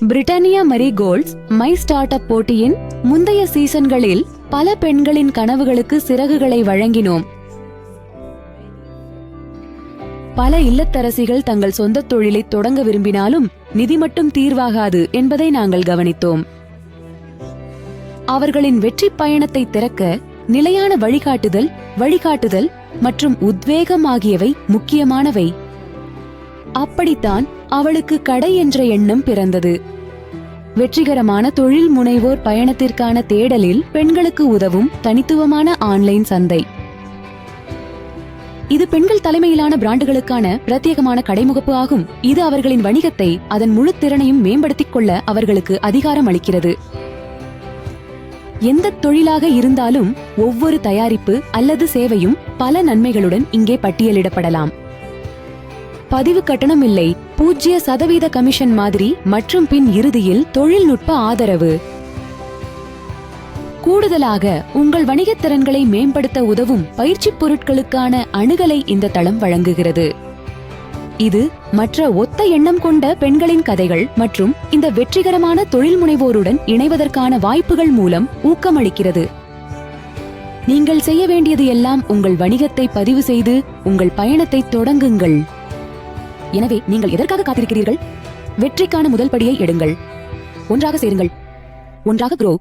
Britannia மரிகோல்ட்ஸ் my start up போட்டியின் முந்தைய சீசன்களில் பல பெண்களின் கனவுகளுக்கு சிறகுகளை வழங்கினோம். பல இல்லத்தரசிகள் தங்கள் சொந்த தொழிலை தொடங்க விரும்பினாலும் நிதி மட்டும் தீர்வாகாது என்பதை நாங்கள் கவனித்தோம். அவர்களின் வெற்றி பயணத்தை திறக்க நிலையான வழிகாட்டுதல் மற்றும் உத்வேகம் ஆகியவை முக்கியமானவை. அப்படித்தான் அவளுக்கு கடை என்ற எண்ணம் பிறந்தது. வெற்றிகரமான தொழில் முனைவோர் பயணத்திற்கான தேடலில் பெண்களுக்கு உதவும் தனித்துவமான ஆன்லைன் சந்தை. இது பெண்கள் தலைமையிலான பிராண்டுகளுக்கான பிரத்யேகமான கடைமுகப்பு ஆகும். இது அவர்களின் வணிகத்தை அதன் முழு திறனையும் மேம்படுத்திக் கொள்ள அவர்களுக்கு அதிகாரம் அளிக்கிறது. எந்த தொழிலாக இருந்தாலும் ஒவ்வொரு தயாரிப்பு அல்லது சேவையும் பல நன்மைகளுடன் இங்கே பட்டியலிடப்படலாம். பதிவு கட்டணம் இல்லை, 0% கமிஷன் மாதிரி மற்றும் பின் இறுதியில் தொழில்நுட்ப ஆதரவு. கூடுதலாக உங்கள் வணிகத் திறன்களை மேம்படுத்த உதவும் பயிற்சி பொருட்களுக்கான அணுகலை இந்த தளம் வழங்குகிறது. இது மற்ற ஒத்த எண்ணம் கொண்ட பெண்களின் கதைகள் மற்றும் இந்த வெற்றிகரமான தொழில் முனைவோருடன் இணைவதற்கான வாய்ப்புகள் மூலம் ஊக்கமளிக்கிறது. நீங்கள் செய்ய வேண்டியது எல்லாம் உங்கள் வணிகத்தை பதிவு செய்து உங்கள் பயணத்தை தொடங்குங்கள். எனவே நீங்கள் எதற்காக காத்திருக்கிறீர்கள்? வெற்றிக்கான முதல் படியை எடுங்கள். ஒன்றாக சேருங்கள், ஒன்றாக grow.